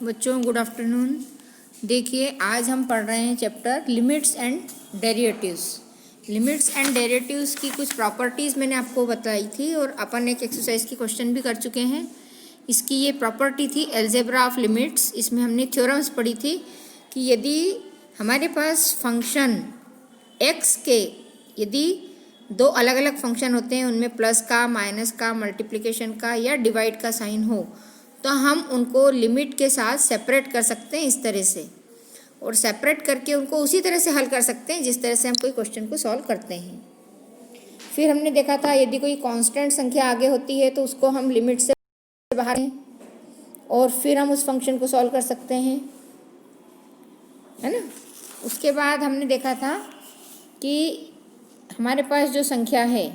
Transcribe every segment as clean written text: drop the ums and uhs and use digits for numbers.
बच्चों good afternoon. देखिए आज हम पढ़ रहे हैं chapter limits and derivatives. Limits and derivatives की कुछ प्रॉपर्टीज़ मैंने आपको बताई थी और अपन एक एक्सरसाइज की क्वेश्चन भी कर चुके हैं। इसकी ये प्रॉपर्टी थी अलजेब्रा ऑफ लिमिट्स। इसमें हमने थ्योरम्स पढ़ी थी कि यदि हमारे पास फंक्शन एक्स के यदि दो अलग अलग फंक्शन होते हैं, उनमें प्लस का, माइनस का, मल्टीप्लिकेशन का या डिवाइड का साइन हो, तो हम उनको लिमिट के साथ सेपरेट कर सकते हैं इस तरह से, और सेपरेट करके उनको उसी तरह से हल कर सकते हैं जिस तरह से हम कोई क्वेश्चन को सॉल्व करते हैं। फिर हमने देखा था यदि कोई कांस्टेंट संख्या आगे होती है तो उसको हम लिमिट से बाहर हैं और फिर हम उस फंक्शन को सॉल्व कर सकते हैं, है ना। उसके बाद हमने देखा था कि हमारे पास जो संख्या है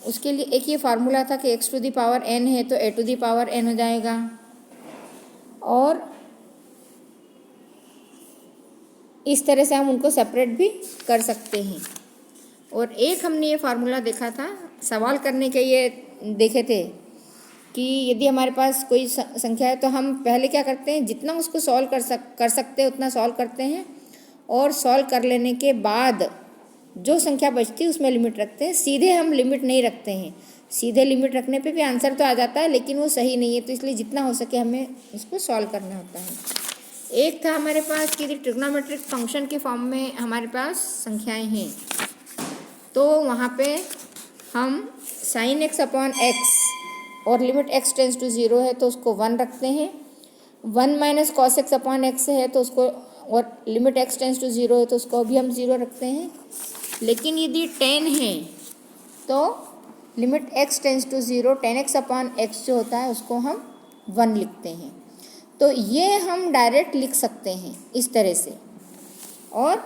उसके लिए एक ये फार्मूला था कि x to the power n है तो a to the power n हो जाएगा, और इस तरह से हम उनको सेपरेट भी कर सकते हैं। और एक हमने ये फार्मूला देखा था सवाल करने के, ये देखे थे कि यदि हमारे पास कोई संख्या है तो हम पहले क्या करते हैं, जितना उसको सॉल्व कर सकते हैं उतना सॉल्व करते हैं, और सॉल्व कर लेने के बाद जो संख्या बचती है उसमें लिमिट रखते हैं। सीधे हम लिमिट नहीं रखते हैं, सीधे लिमिट रखने पे भी आंसर तो आ जाता है लेकिन वो सही नहीं है, तो इसलिए जितना हो सके हमें इसको सॉल्व करना होता है। एक था हमारे पास कि ट्रिग्नोमेट्रिक फंक्शन के फॉर्म में हमारे पास संख्याएं हैं, तो वहाँ पे हम साइन एक्स अपॉन एक्स और लिमिट एक्स टेंस टू 0 है तो उसको 1 रखते हैं, 1 minus cos x upon x है तो उसको, और लिमिट एक्स टेंस टू 0 है तो उसको भी हम 0 रखते हैं। लेकिन यदि 10 है तो limit x tends to 0 10x upon x जो होता है उसको हम 1 लिखते हैं। तो ये हम डायरेक्ट लिख सकते हैं इस तरह से, और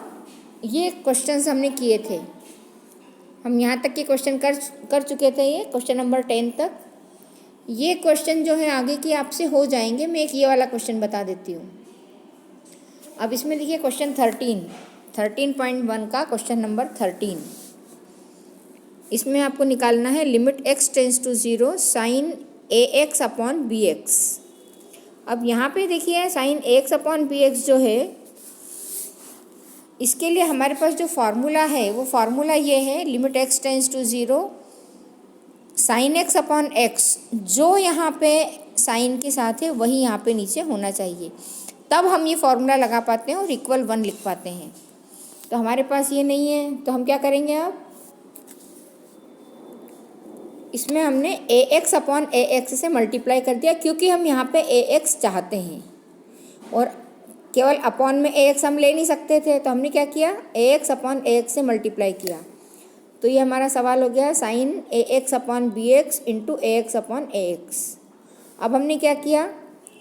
ये क्वेश्चंस हमने किए थे, हम यहाँ तक के क्वेश्चन कर चुके थे, ये क्वेश्चन नंबर 10 तक। ये क्वेश्चन जो है आगे की आपसे हो जाएंगे। मैं एक ये वाला क्वेश्चन बता देती हूँ। अब इसमें देखिए क्वेश्चन 13.1 का क्वेश्चन नंबर 13, इसमें आपको निकालना है limit x tends to 0 sine ax upon bx। अब यहाँ पे देखिए साइन ax अपॉन bx जो है, इसके लिए हमारे पास जो फार्मूला है वो फार्मूला ये है limit x tends to 0 sine x upon x, जो यहाँ पे साइन के साथ है वही यहाँ पे नीचे होना चाहिए, तब हम ये फार्मूला लगा पाते हैं और इक्वल 1 लिख पाते हैं। तो हमारे पास ये नहीं है तो हम क्या करेंगे, अब इसमें हमने ax अपॉन ax से मल्टीप्लाई कर दिया, क्योंकि हम यहाँ पे ax चाहते हैं और केवल अपॉन में ax हम ले नहीं सकते थे, तो हमने क्या किया, ax अपॉन ax से मल्टीप्लाई किया। तो ये हमारा सवाल हो गया sine ax upon bx into ax upon ax। अब हमने क्या किया,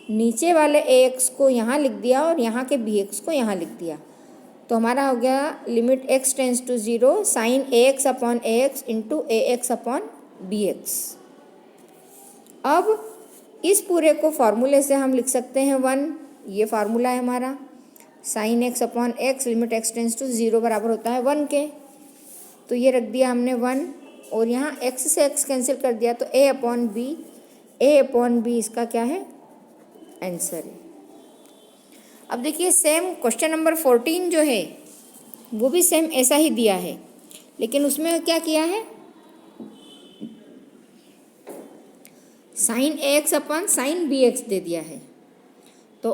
नीचे वाले ax को यहाँ लिख दिया और यहाँ के bx को यहाँ लिख दिया, तो हमारा हो गया limit x tends to 0 sine ax upon ax into ax upon bx। अब इस पूरे को फार्मूले से हम लिख सकते हैं 1, ये फार्मूला है हमारा, sine x upon x limit x tends to 0 बराबर होता है 1 के, तो ये रख दिया हमने 1, और यहाँ x से x कैंसिल कर दिया तो a अपॉन b इसका क्या है, आंसर है। अब देखिए सेम क्वेश्चन नंबर 14 जो है वो भी सेम ऐसा ही दिया है, लेकिन उसमें क्या किया है, sine ax upon sine bx दे दिया है, तो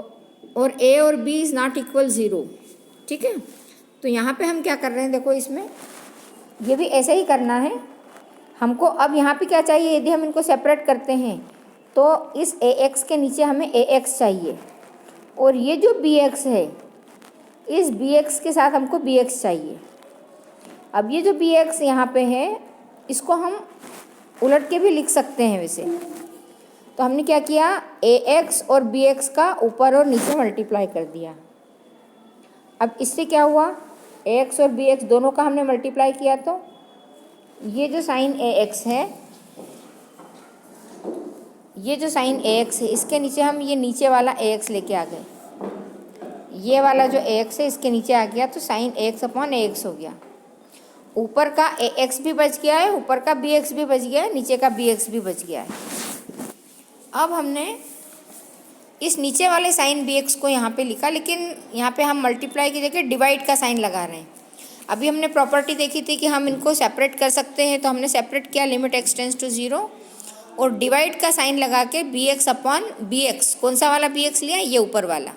और a और b इज़ नॉट इक्वल 0, ठीक है। तो यहाँ पे हम क्या कर रहे हैं, देखो इसमें ये भी ऐसे ही करना है हमको। अब यहाँ पे क्या चाहिए, यदि हम इनको सेपरेट करते हैं तो इस ax के नीचे हमें ax चाहिए, और ये जो bx है इस bx के साथ हमको bx चाहिए। अब ये जो bx यहाँ पे है इसको हम उलट के भी लिख सकते हैं वैसे, तो हमने क्या किया, ax और bx का ऊपर और नीचे मल्टीप्लाई कर दिया। अब इससे क्या हुआ, ax और bx दोनों का हमने मल्टीप्लाई किया, तो ये जो साइन ax है, ये जो साइन ax है इसके नीचे हम ये नीचे वाला ax लेके आ गए, ये वाला जो ax है इसके नीचे आ गया, तो साइन ax अपॉन ax हो गया। ऊपर का ax भी बच गया है, ऊपर का bx भी बच गया है, नीचे का bx भी बच गया है। अब हमने इस नीचे वाले साइन बी एक्स को यहाँ पे लिखा, लेकिन यहाँ पे हम मल्टीप्लाई की जगह डिवाइड का साइन लगा रहे हैं। अभी हमने प्रॉपर्टी देखी थी कि हम इनको सेपरेट कर सकते हैं, तो हमने सेपरेट किया लिमिट x टेंस टू 0 और डिवाइड का साइन लगा के b x upon b x, कौन सा वाला बी एक्स लिया, ये ऊपर वाला,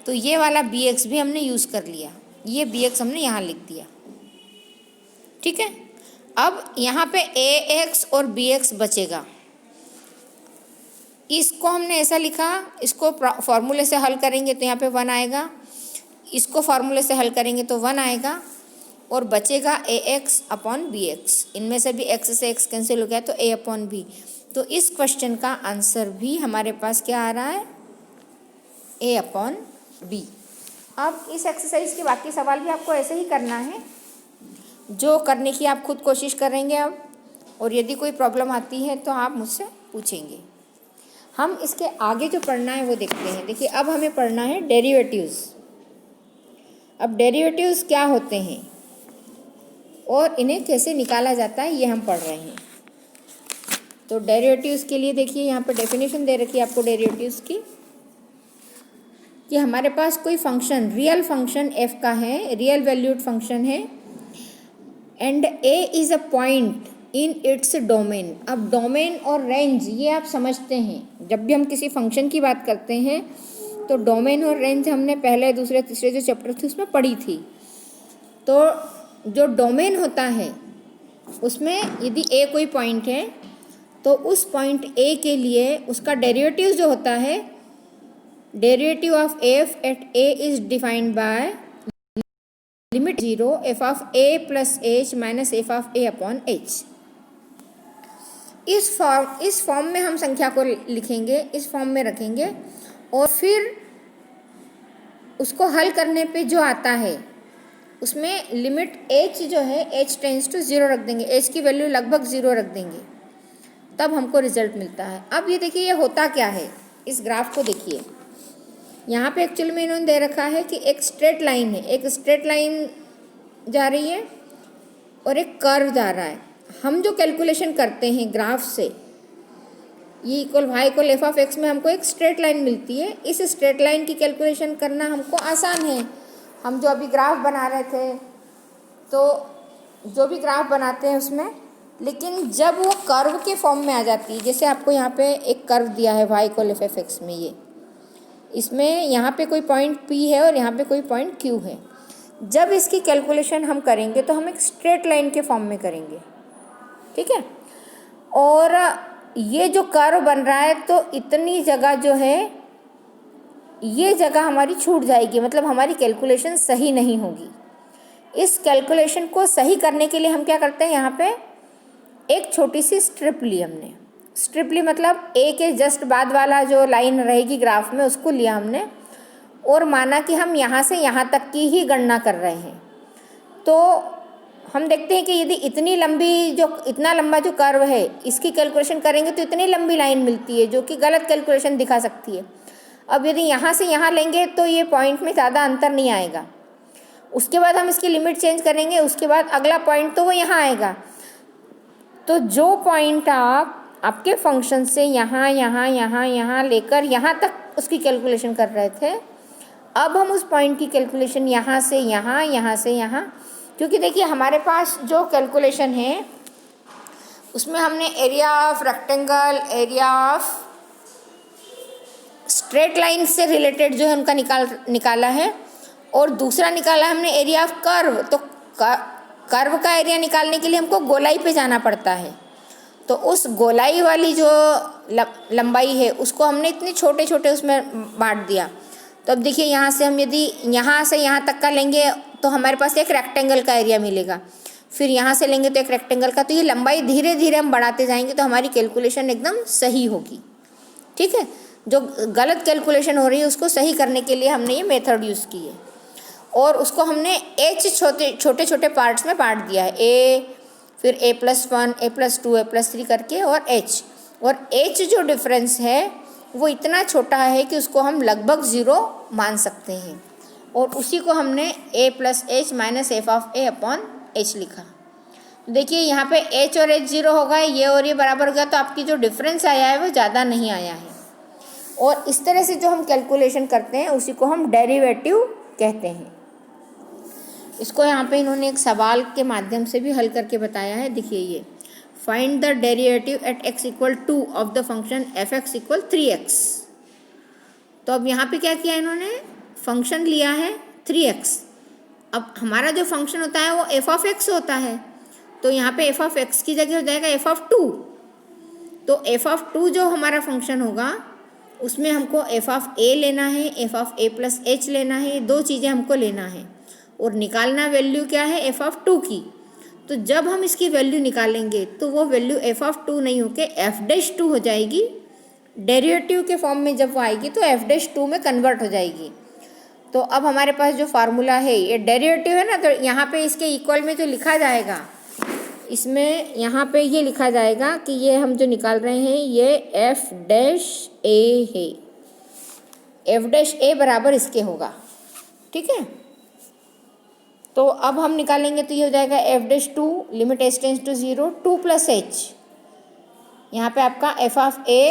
तो ये वाला बी एक्स भी हमने यूज़ कर लिया, ये बी एक्स हमने यहाँ लिख दिया। ठीक है, अब यहाँ पे ए एक्स और बी एक्स बचेगा, इसको हमने ऐसा लिखा, इसको फॉर्मूले से हल करेंगे तो यहाँ पे 1 आएगा, इसको फॉर्मूले से हल करेंगे तो 1 आएगा और बचेगा ए एक्स अपॉन बी एक्स। इनमें से भी एक्स से एक्स कैंसिल हो गया तो ए अपॉन बी। तो इस क्वेश्चन का आंसर भी हमारे पास क्या आ रहा है, ए अपॉन बी। अब इस एक्सरसाइज के बाकी सवाल भी आपको ऐसे ही करना है, जो करने की आप खुद कोशिश करेंगे अब, और यदि कोई प्रॉब्लम आती है तो आप मुझसे पूछेंगे। हम इसके आगे जो पढ़ना है वो देखते हैं। देखिए, अब हमें पढ़ना है डेरिवेटिव्स। अब डेरिवेटिव्स क्या होते हैं और इन्हें कैसे निकाला जाता है, ये हम पढ़ रहे हैं। तो डेरिवेटिव्स के लिए देखिए, यहाँ पर डेफिनेशन दे रखी है आपको डेरिवेटिव्स की, कि हमारे पास कोई फंक्शन, रियल फंक्शन f का है, रियल वैल्यूड फंक्शन है, and a is a point in its domain. अब डोमेन और रेंज ये आप समझते हैं, जब भी हम किसी फंक्शन की बात करते हैं तो डोमेन और रेंज हमने पहले दूसरे तीसरे जो चैप्टर थे उसमें पढ़ी थी। तो जो डोमेन होता है उसमें यदि a कोई पॉइंट है तो उस पॉइंट a के लिए उसका डेरिवेटिव जो होता है, derivative of f at a is defined by limit 0 f of a plus h minus f of a upon h। इस फॉर्म में हम संख्या को लिखेंगे, इस फॉर्म में रखेंगे, और फिर उसको हल करने पे जो आता है उसमें लिमिट h जो है h टेंस टू 0 रख देंगे, h की वैल्यू लगभग 0 रख देंगे, तब हमको रिजल्ट मिलता है। अब ये देखिए, ये होता क्या है, इस ग्राफ को देखिए। यहाँ पे एक्चुअली में इन्होंने दे रखा है कि एक स्ट्रेट लाइन है, एक स्ट्रेट लाइन जा रही है और एक कर्व जा रहा है। हम जो कैलकुलेशन करते हैं ग्राफ से, ये equal y equal f of x में हमको एक स्ट्रेट लाइन मिलती है। इस स्ट्रेट लाइन की कैलकुलेशन करना हमको आसान है। हम जो अभी ग्राफ बना रहे थे, तो जो भी ग्राफ बनाते हैं उसमें, लेकिन जब वो कर्व के फॉर्म में आ जाती है, जैसे आपको यहाँ पे एक कर्व दिया है y equal f f x में, ये इसमें यहाँ पे कोई पॉइंट P है और यहाँ पे कोई पॉइंट Q है, जब इसकी कैलकुलेशन हम करेंगे तो हम एक स्ट्रेट लाइन के फॉर्म में करेंगे। ठीक है, और ये जो कर्व बन रहा है तो इतनी जगह जो है, ये जगह हमारी छूट जाएगी, मतलब हमारी कैलकुलेशन सही नहीं होगी। इस कैलकुलेशन को सही करने के लिए हम क्या करते हैं, यहाँ पे एक छोटी सी स्ट्रिप ली हमने। स्ट्रिप ली मतलब ए के जस्ट बाद वाला जो लाइन रहेगी ग्राफ में, उसको लिया हमने और माना कि हम यहाँ से यहाँ तक की ही गणना कर रहे हैं। तो हम देखते हैं कि यदि इतना लंबा जो कर्व है, इसकी कैलकुलेशन करेंगे तो इतनी लंबी लाइन मिलती है, जो कि गलत कैलकुलेशन दिखा सकती है। अब यदि यहाँ से यहाँ लेंगे तो ये पॉइंट में ज़्यादा अंतर नहीं आएगा। उसके बाद हम इसकी लिमिट चेंज करेंगे, उसके बाद अगला पॉइंट तो वो यहाँ आएगा। तो जो पॉइंट आपके फंक्शन से यहाँ लेकर यहाँ तक उसकी कैलकुलेशन कर रहे थे, अब हम उस पॉइंट की कैलकुलेशन यहाँ से यहाँ, क्योंकि देखिए हमारे पास जो कैलकुलेशन है उसमें हमने area of rectangle, area of straight line से रिलेटेड जो है उनका निकाला है, और दूसरा निकाला हमने एरिया ऑफ कर्व। तो कर्व का एरिया निकालने के लिए हमको गोलाई पे जाना पड़ता है, तो उस गोलाई वाली जो लंबाई है उसको हमने इतने छोटे छोटे उसमें बांट दिया। तो अब देखिए, यहाँ से हम यदि यहाँ से यहाँ तक का लेंगे तो हमारे पास एक रेक्टेंगल का एरिया मिलेगा, फिर यहाँ से लेंगे तो एक रेक्टेंगल का। तो ये लंबाई धीरे धीरे हम बढ़ाते जाएंगे तो हमारी कैलकुलेशन एकदम सही होगी। ठीक है, जो गलत कैलकुलेशन हो रही है उसको सही करने के लिए हमने ये मेथड यूज़ की है, और उसको हमने छोटे छोटे पार्ट्स में बांट दिया है, ए, फिर a+1, a+2, a+3 करके, और h। और h जो डिफरेंस है वो इतना छोटा है कि उसको हम लगभग 0 मान सकते हैं, और उसी को हमने a plus h minus f of a upon h लिखा। देखिए यहाँ पे h और h 0 होगा, ये और ये बराबर हो गया, तो आपकी जो डिफरेंस आया है वो ज़्यादा नहीं आया है। और इस तरह से जो हम कैलकुलेशन करते हैं उसी को हम डेरिवेटिव कहते हैं। इसको यहाँ पे इन्होंने एक सवाल के माध्यम से भी हल करके बताया है। देखिए ये, find the derivative eight x equal 2 of the function F x equal 3x। तो अब यहाँ पे क्या किया इन्होंने, फंक्शन लिया है 3x। अब हमारा जो फंक्शन होता है वो एफ ऑफ एक्स होता है, तो यहाँ पे एफ ऑफ एक्स की जगह हो जाएगा एफ ऑफ 2। तो एफ ऑफ 2 जो हमारा फंक्शन होगा उसमें हमको एफ ऑफ ए लेना है, F of a plus H लेना है, ये दो चीज़ें हमको लेना है और निकालना वैल्यू क्या है, एफ ऑफ 2 की। तो जब हम इसकी वैल्यू निकालेंगे तो वो वैल्यू एफ ऑफ 2 नहीं होके एफ डैश 2 हो जाएगी। डेरिवेटिव के फॉर्म में जब वो आएगी तो एफ डैश 2 में कन्वर्ट हो जाएगी। तो अब हमारे पास जो फार्मूला है ये डेरिवेटिव है ना, तो यहाँ पे इसके इक्वल में जो लिखा जाएगा, इसमें यहाँ पे ये लिखा जाएगा कि ये हम जो निकाल रहे हैं ये एफ डैश ए है। एफ डैश ए बराबर इसके होगा, ठीक है। तो अब हम निकालेंगे तो ये हो जाएगा f dash 2 limit h tends to 0 2 plus h. यहाँ पे आपका f of a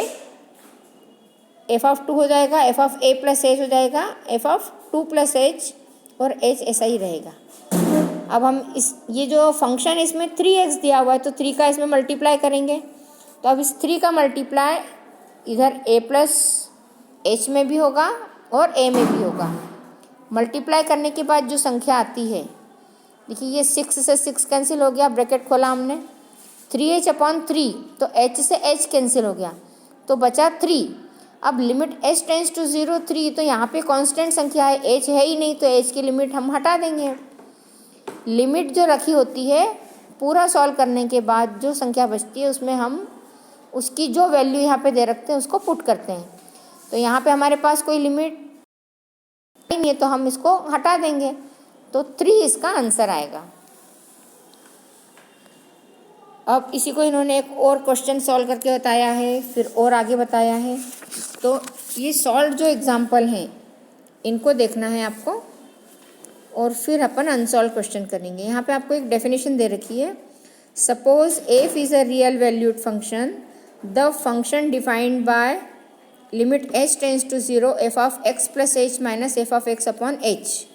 f of 2 हो जाएगा, f of a plus h हो जाएगा, एफ ऑफ 2 प्लस एच और एच ऐसा ही रहेगा। अब हम इस ये जो फंक्शन इसमें 3x दिया हुआ है तो 3 का इसमें मल्टीप्लाई करेंगे। तो अब इस 3 का मल्टीप्लाई इधर a प्लस एच में भी होगा और a में भी होगा। मल्टीप्लाई करने के बाद जो संख्या आती है, देखिए ये 6 से 6 कैंसिल हो गया, ब्रैकेट खोला हमने, 3h/3 तो h से h कैंसिल हो गया तो बचा 3। अब लिमिट h टेंस टू 0 3, तो यहाँ पे कांस्टेंट संख्या है, h है ही नहीं तो h की लिमिट हम हटा देंगे। लिमिट जो रखी होती है पूरा सॉल्व करने के बाद जो संख्या बचती है उसमें हम उसकी जो वैल्यू यहाँ पे दे रखते हैं उसको पुट करते हैं। तो यहाँ पे हमारे पास कोई लिमिट नहीं है तो हम इसको हटा देंगे, तो 3 इसका आंसर आएगा। अब इसी को इन्होंने एक और क्वेश्चन सॉल्व करके बताया है, फिर और आगे बताया है। तो ये सॉल्व जो एग्जाम्पल हैं इनको देखना है आपको और फिर अपन अनसॉल्व क्वेश्चन करेंगे। यहाँ पे आपको एक डेफिनेशन दे रखी है, suppose f is a real valued function, the function defined by limit h tends to 0 f of x plus h minus f of x upon h,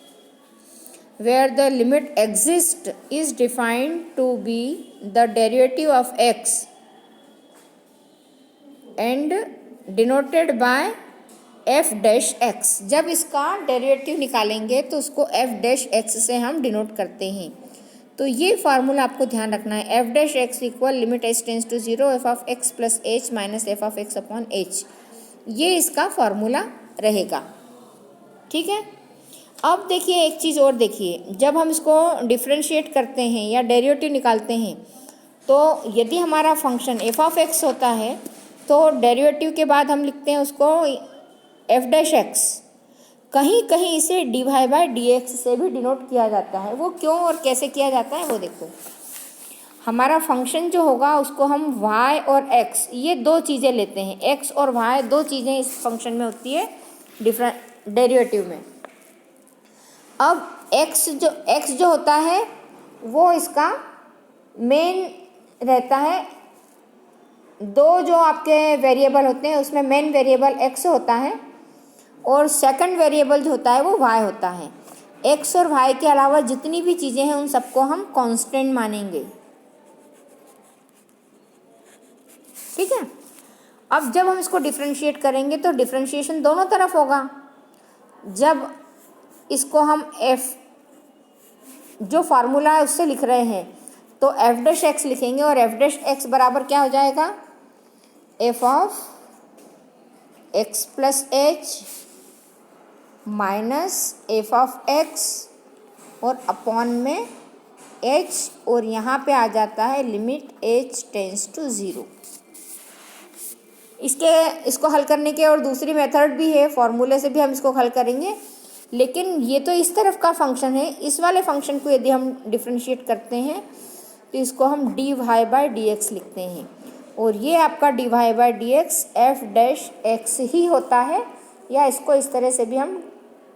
where the limit exists is defined to be the derivative of x and denoted by f dash x। जब इसका derivative निकालेंगे तो उसको f dash x से हम denote करते हैं। तो ये फार्मूला आपको ध्यान रखना है, f dash x equal limit h tends to 0 f of x plus h minus f of x upon h, ये इसका फार्मूला रहेगा, ठीक है। अब देखिए एक चीज़ और देखिए, जब हम इसको डिफ्रेंशिएट करते हैं या डेरिवेटिव निकालते हैं तो यदि हमारा फंक्शन एफ ऑफ एक्स होता है तो डेरिवेटिव के बाद हम लिखते हैं उसको एफ डैश एक्स। कहीं कहीं इसे d Y by D x से भी डिनोट किया जाता है। वो क्यों और कैसे किया जाता है वो देखो। हमारा फंक्शन जो होगा उसको हम y और x ये दो चीज़ें लेते हैं, x और y दो चीज़ें इस फंक्शन में होती है डेरिवेटिव में। अब x जो होता है वो इसका मेन रहता है। दो जो आपके वेरिएबल होते हैं उसमें मेन वेरिएबल x होता है और सेकंड वेरिएबल जो होता है वो y होता है। x और y के अलावा जितनी भी चीज़ें हैं उन सबको हम कांस्टेंट मानेंगे, ठीक है। अब जब हम इसको डिफ्रेंशिएट करेंगे तो डिफ्रेंशिएशन दोनों तरफ होगा। जब इसको हम f जो फार्मूला है उससे लिख रहे हैं तो f डैश x लिखेंगे और f डैश x बराबर क्या हो जाएगा, f of x plus h minus f of x और अपॉन में h, और यहाँ पे आ जाता है लिमिट h टेंस टू 0। इसको हल करने के और दूसरी मेथड भी है, फॉर्मूले से भी हम इसको हल करेंगे, लेकिन ये तो इस तरफ का फंक्शन है। इस वाले फंक्शन को यदि हम डिफ्रेंशिएट करते हैं तो इसको हम D Y by D X लिखते हैं और ये आपका D Y by D X F dash X ही होता है, या इसको इस तरह से भी हम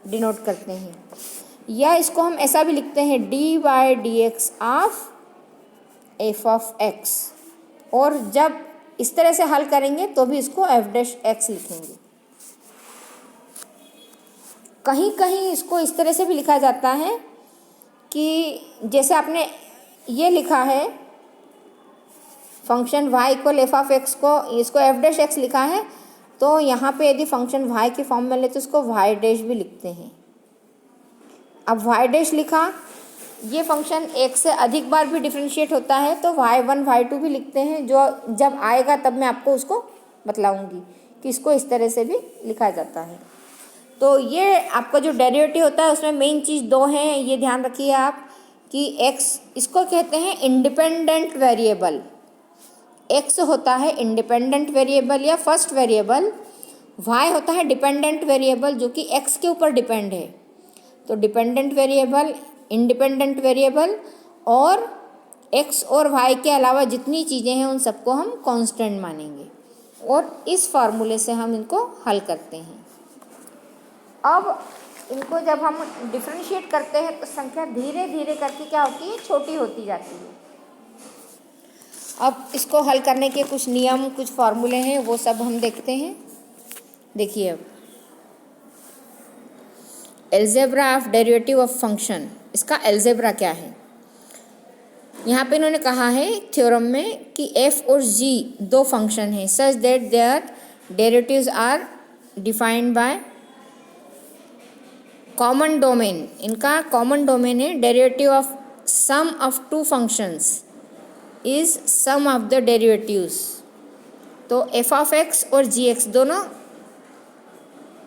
डिनोट करते हैं, या इसको हम ऐसा भी लिखते हैं d y d x of f of x, और जब इस तरह से हल करेंगे तो भी इसको एफ डैश एक्स लिखेंगे। कहीं कहीं इसको इस तरह से भी लिखा जाता है कि जैसे आपने ये लिखा है function y equal f of x को, इसको एफ डैश एक्स लिखा है, तो यहाँ पे यदि फंक्शन y की फॉर्म में ले तो इसको y डैश भी लिखते हैं। अब y डैश लिखा, ये फंक्शन एक से अधिक बार भी डिफ्रेंशिएट होता है तो y1 y2 भी लिखते हैं, जो जब आएगा तब मैं आपको उसको बतलाऊंगी कि इसको इस तरह से भी लिखा जाता है। तो ये आपका जो डेरिवेटिव होता है उसमें मेन चीज़ दो हैं, ये ध्यान रखिए आप कि x इसको कहते हैं इंडिपेंडेंट वेरिएबल। x होता है इंडिपेंडेंट वेरिएबल या फर्स्ट वेरिएबल, y होता है डिपेंडेंट वेरिएबल जो कि x के ऊपर डिपेंड है। तो डिपेंडेंट वेरिएबल, इंडिपेंडेंट वेरिएबल और x और y के अलावा जितनी चीज़ें हैं उन सबको हम कांस्टेंट मानेंगे और इस फार्मूले से हम इनको हल करते हैं। अब इनको जब हम डिफरेंशिएट करते हैं तो संख्या धीरे धीरे करके क्या होती है, छोटी होती जाती है। अब इसको हल करने के कुछ नियम, कुछ फार्मूले हैं, वो सब हम देखते हैं। देखिए अब algebra of derivative of function, इसका एल्जेब्रा क्या है। यहाँ पे इन्होंने कहा है थ्योरम में कि f और g दो फंक्शन हैं such that their derivatives are defined by common domain. इनका कॉमन डोमेन है derivative of sum of two functions is sum of the derivatives. तो एफ ऑफ एक्स और जी एक्स दोनों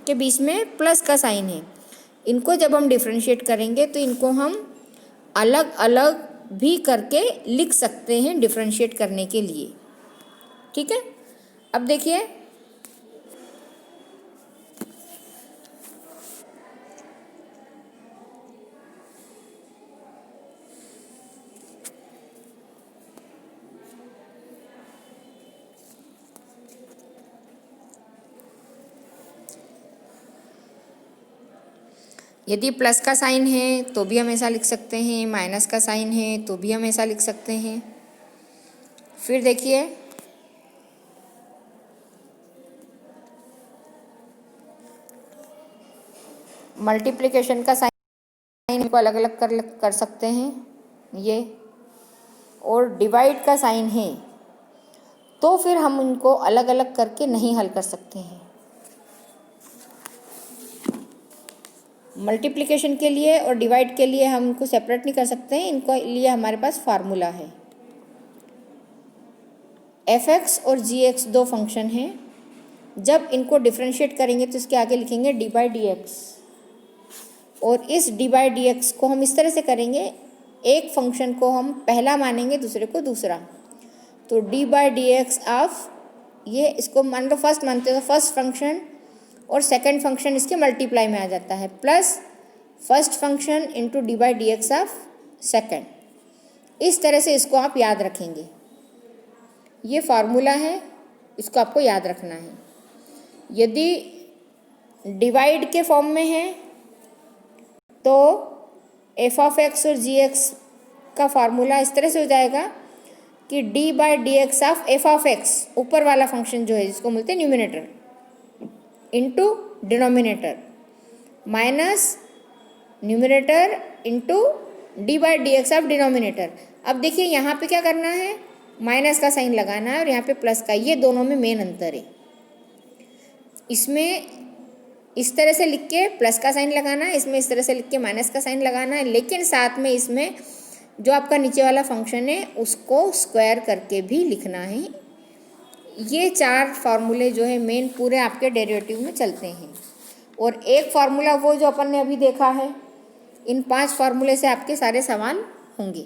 के बीच में प्लस का साइन है। इनको जब हम डिफरेंशिएट करेंगे तो इनको हम अलग अलग भी करके लिख सकते हैं डिफरेंशिएट करने के लिए, ठीक है। अब देखिए यदि प्लस का साइन है तो भी हम ऐसा लिख सकते हैं, माइनस का साइन है तो भी हम ऐसा लिख सकते हैं। फिर देखिए मल्टीप्लिकेशन का साइन को अलग अलग कर सकते हैं ये, और डिवाइड का साइन है तो फिर हम उनको अलग अलग करके नहीं हल कर सकते हैं। मल्टीप्लिकेशन के लिए और डिवाइड के लिए हम इनको सेपरेट नहीं कर सकते हैं, इनको लिए हमारे पास फार्मूला है। एफ एक्स और जी एक्स दो फंक्शन हैं, जब इनको डिफरेंशिएट करेंगे तो इसके आगे लिखेंगे डी बाई डी एक्स, और इस डी बाई डी एक्स को हम इस तरह से करेंगे, एक फंक्शन को हम पहला मानेंगे दूसरे को दूसरा। तो D by D x of ये, इसको मान लो फर्स्ट मानते हो तो फर्स्ट फंक्शन और सेकंड फंक्शन इसके मल्टीप्लाई में आ जाता है, plus first function into D by D x of second. इस तरह से इसको आप याद रखेंगे, ये फार्मूला है, इसको आपको याद रखना है। यदि डिवाइड के फॉर्म में है तो एफ ऑफ एक्स और जी एक्स का फार्मूला इस तरह से हो जाएगा कि D by D x of f of x, ऊपर वाला फंक्शन जो है जिसको बोलते हैं numerator, into denominator, minus numerator into D by D x of denominator. अब देखिए यहाँ पे क्या करना है, माइनस का साइन लगाना है और यहाँ पे प्लस का, ये दोनों में मेन अंतर है। इसमें इस तरह से लिख के प्लस का साइन लगाना है, इसमें इस तरह से लिख के माइनस का साइन लगाना है, लेकिन साथ में इसमें जो आपका नीचे वाला फंक्शन है उसको स्क्वायर करके भी लिखना है। ये चार फार्मूले जो है मेन पूरे आपके डेरिवेटिव में चलते हैं, और एक फार्मूला वो जो अपन ने अभी देखा है, इन 5 फार्मूले से आपके सारे सवाल होंगे।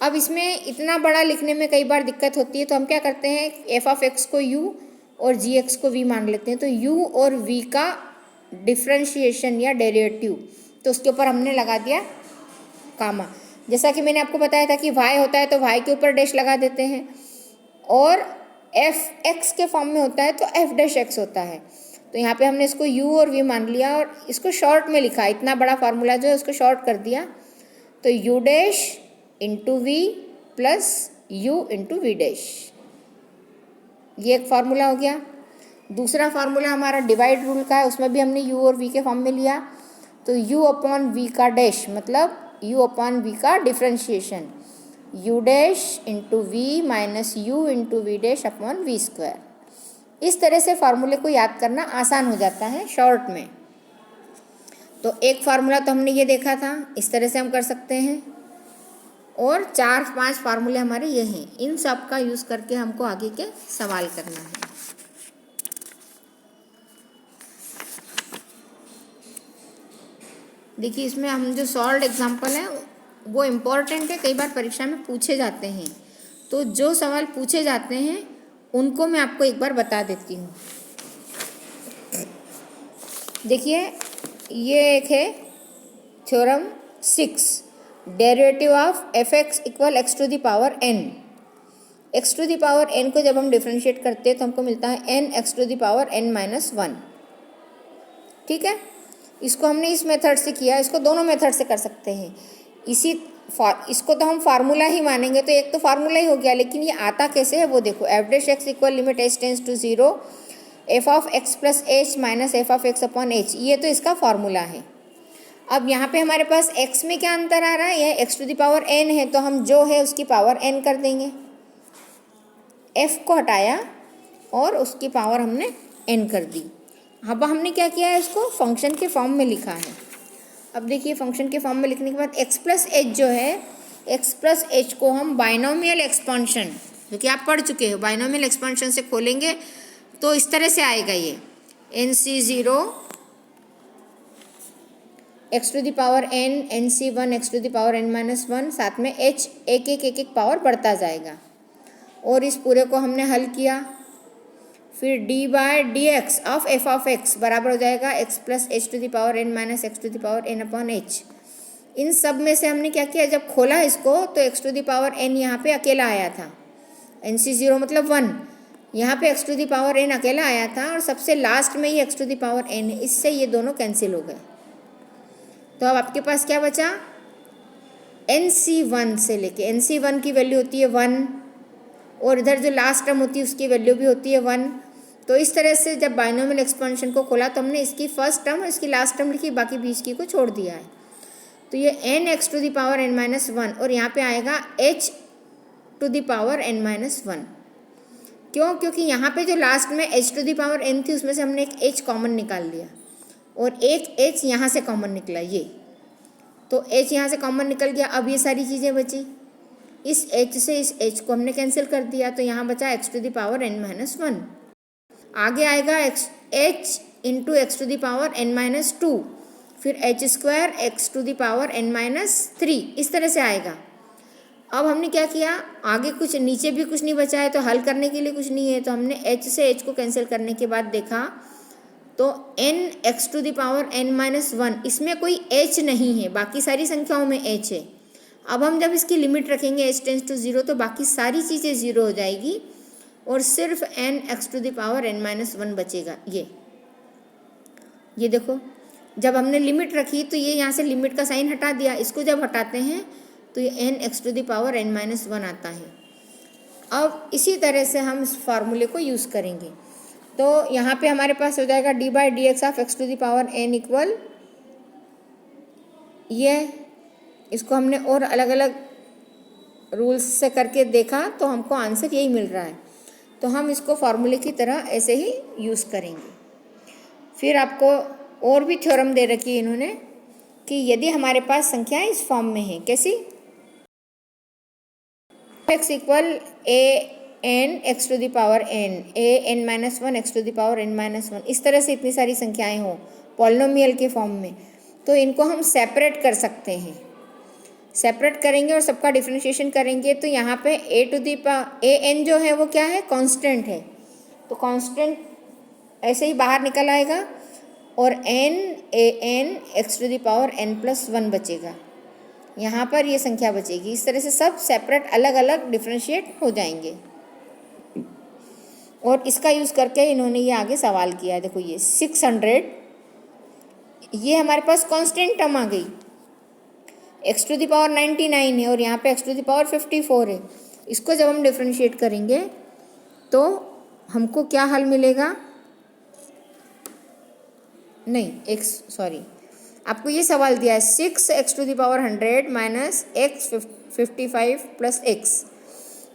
अब इसमें इतना बड़ा लिखने में कई बार दिक्कत होती है, तो हम क्या करते हैं, एफ ऑफ एक्स को यू और जी एक्स को वी मान लेते हैं। तो यू और वी का डिफ्रेंशिएशन या डेरिवेटिव, तो उसके ऊपर हमने लगा दिया कामा। जैसा कि मैंने आपको बताया था कि वाई होता है तो वाई के ऊपर डैश लगा देते हैं, और एफ एक्स के फॉर्म में होता है तो एफ डैश एक्स होता है। तो यहाँ पे हमने इसको यू और वी मान लिया और इसको शॉर्ट में लिखा, इतना बड़ा फार्मूला जो है उसको शॉर्ट कर दिया। तो u dash into v plus u into v dash, ये एक फार्मूला हो गया। दूसरा फार्मूला हमारा डिवाइड रूल का है, उसमें भी हमने u और v के फॉर्म में लिया। तो u अपॉन v का डैश मतलब u अपॉन v का differentiation, u dash into v minus u into v dash upon v square. इस तरह से फार्मूले को याद करना आसान हो जाता है शॉर्ट में। तो एक फार्मूला तो हमने ये देखा था, इस तरह से हम कर सकते हैं, और 4-5 फार्मूले हमारे ये हैं। इन सब का यूज़ करके हमको आगे के सवाल करना है। देखिए इसमें हम जो सॉल्व्ड एग्जांपल है वो इम्पॉर्टेंट है, कई बार परीक्षा में पूछे जाते हैं। तो जो सवाल पूछे जाते हैं उनको मैं आपको एक बार बता देती हूँ। देखिए ये एक है theorem 6, derivative of f x equal x to the power n. X to the power n को जब हम डिफ्रेंशिएट करते हैं तो हमको मिलता है n x to the power n minus 1। ठीक है, इसको हमने इस मेथड से किया, इसको दोनों मेथड से कर सकते हैं। इसको तो हम फार्मूला ही मानेंगे, तो एक तो फार्मूला ही हो गया, लेकिन ये आता कैसे है वो देखो। F dash x equal limit h tends to 0 f of x plus h minus f of x upon h, ये तो इसका फार्मूला है। अब यहाँ पे हमारे पास x में क्या अंतर आ रहा है, यह x to the power n है, तो हम जो है उसकी पावर n कर देंगे। f को हटाया और उसकी पावर हमने n कर दी। अब हमने क्या किया है, इसको फंक्शन के फॉर्म में लिखा है। अब देखिए फंक्शन के फॉर्म में लिखने के बाद x प्लस एच जो है, x प्लस एच को हम बाइनोमियल एक्सपांशन, जो कि आप पढ़ चुके हो, बाइनोमियल एक्सपांशन से खोलेंगे तो इस तरह से आएगा ये NC0 x to the power n, NC1 x to the power n minus 1, साथ में h एक एक पावर बढ़ता जाएगा। और इस पूरे को हमने हल किया, फिर d by d x of f of x बराबर हो जाएगा x plus h to the power n minus x to the power n upon h. इन सब में से हमने क्या किया, जब खोला इसको तो x to the power n यहाँ पे अकेला आया था, NC0 मतलब 1, यहाँ पे x to the power n अकेला आया था, और सबसे लास्ट में ये x to the power n है, इससे ये दोनों कैंसिल हो गए। तो अब आपके पास क्या बचा, NC1 से लेके NC1 की वैल्यू होती है 1, और इधर जो लास्ट टर्म होती है उसकी वैल्यू भी होती है 1। तो इस तरह से जब बाइनोमियल एक्सपेंशन को खोला तो हमने इसकी फर्स्ट टर्म और इसकी लास्ट टर्म लिखी, बाकी बीच की को छोड़ दिया है। तो ये n x to the power n minus 1, और यहाँ पे आएगा h to the power n minus 1। क्यों, क्योंकि यहाँ पे जो लास्ट में h to the power n थी उसमें से हमने एक h कॉमन निकाल लिया, और एक h यहाँ से कॉमन निकला ये, तो h यहाँ से कॉमन निकल गया। अब ये सारी चीज़ें बची, इस h से इस h को हमने कैंसिल कर दिया, तो यहाँ बचा x to the power n minus 1। आगे आएगा h into x to the power n minus 2, फिर h square x to the power n minus 3, इस तरह से आएगा। अब हमने क्या किया, आगे कुछ नीचे भी कुछ नहीं बचा है, तो हल करने के लिए कुछ नहीं है, तो हमने h से h को कैंसिल करने के बाद देखा तो n x to the power n minus 1, इसमें कोई h नहीं है, बाकी सारी संख्याओं में h है। अब हम जब इसकी लिमिट रखेंगे h टेंस टू 0, तो बाकी सारी चीज़ें 0 हो जाएगी, और सिर्फ n x to the power n minus 1 बचेगा। ये देखो, जब हमने लिमिट रखी तो ये यहाँ से लिमिट का साइन हटा दिया, इसको जब हटाते हैं तो ये n x to the power n minus 1 आता है। अब इसी तरह से हम इस फार्मूले को यूज़ करेंगे, तो यहाँ पे हमारे पास हो जाएगा d by D x of x to the power n equal, ये इसको हमने और अलग अलग रूल्स से करके देखा तो हमको आंसर यही मिल रहा है, तो हम इसको फार्मूले की तरह ऐसे ही यूज़ करेंगे। फिर आपको और भी थ्योरम दे रखी है इन्होंने कि यदि हमारे पास संख्याएं इस फॉर्म में हैं, कैसी, x equal a n x to the power n, a n minus 1 x to the power n minus 1, इस तरह से इतनी सारी संख्याएं हो पॉलिनोमियल के फॉर्म में, तो इनको हम सेपरेट कर सकते हैं। सेपरेट करेंगे और सबका डिफरेंशिएशन करेंगे, तो यहाँ पे a to the power a n जो है वो क्या है, कांस्टेंट है, तो कांस्टेंट ऐसे ही बाहर निकल आएगा, और n a n x to the power n plus 1 बचेगा, यहाँ पर ये संख्या बचेगी। इस तरह से सब सेपरेट अलग अलग डिफरेंशिएट हो जाएंगे, और इसका यूज़ करके इन्होंने ये आगे सवाल किया है। देखो ये 600, ये हमारे पास कांस्टेंट टर्म आ गई, x टू द पावर 99 है, और यहाँ पे x टू द पावर 54 है। इसको जब हम डिफरेंशिएट करेंगे तो हमको क्या हल मिलेगा, नहीं एक्स सॉरी, आपको ये सवाल दिया है 6x⁻100 minus x 55 plus x.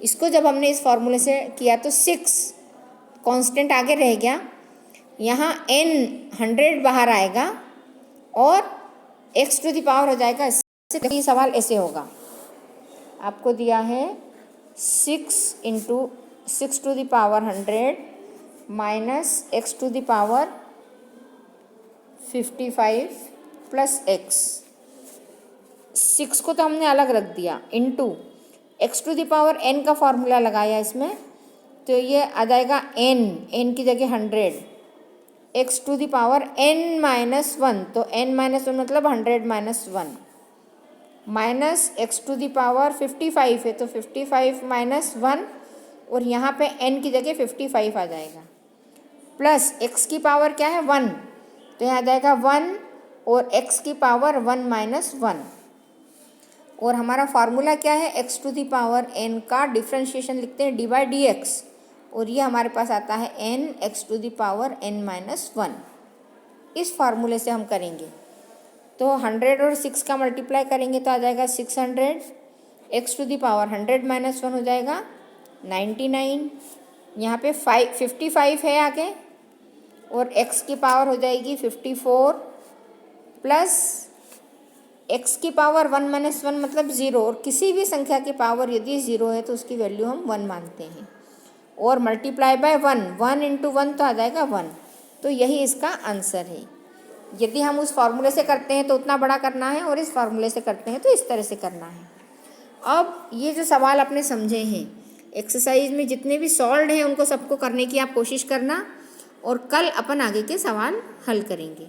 इसको जब हमने इस फॉर्मूले से किया तो 6 कांस्टेंट आगे रह गया, यहाँ n 100 बाहर आएगा और x⁻ हो जाएगा। इससे ये सवाल ऐसे होगा, आपको दिया है 6 × 6⁻100 माइनस x⁻55 प्लस एक्स। 6 को तो हमने अलग रख दिया, इंटू x⁻n का फॉर्मूला लगाया इसमें, तो ये आ जाएगा n की जगह 100, x⁻n माइनस 1, तो n माइनस 1 मतलब 100 माइनस 1, माइनस x⁻55 है तो 55 माइनस 1, और यहाँ पे n की जगह 55 आ जाएगा, प्लस x की पावर क्या है 1, तो यहाँ आ जाएगा 1 और x की पावर 1 माइनस 1, और हमारा फार्मूला क्या है x⁻n का डिफ्रेंशिएशन लिखते हैं d/dx, और ये हमारे पास आता है n x⁻n माइनस 1। इस फार्मूले से हम करेंगे तो 100 और 6 का मल्टीप्लाई करेंगे तो आ जाएगा 600, x⁻100 माइनस 1 हो जाएगा 99, यहाँ पे 55 है आगे, और x की पावर हो जाएगी 54 प्लस x की पावर 1 माइनस 1 मतलब 0, और किसी भी संख्या की पावर यदि 0 है तो उसकी वैल्यू हम 1 मानते हैं, और मल्टीप्लाई बाय 1, 1 × 1 तो आ जाएगा 1, तो यही इसका आंसर है। यदि हम उस फार्मूले से करते हैं तो उतना बड़ा करना है, और इस फार्मूले से करते हैं तो इस तरह से करना है। अब ये जो सवाल आपने समझे हैं, एक्सरसाइज में जितने भी सॉल्व हैं उनको सबको करने की आप कोशिश करना, और कल अपन आगे के सवाल हल करेंगे।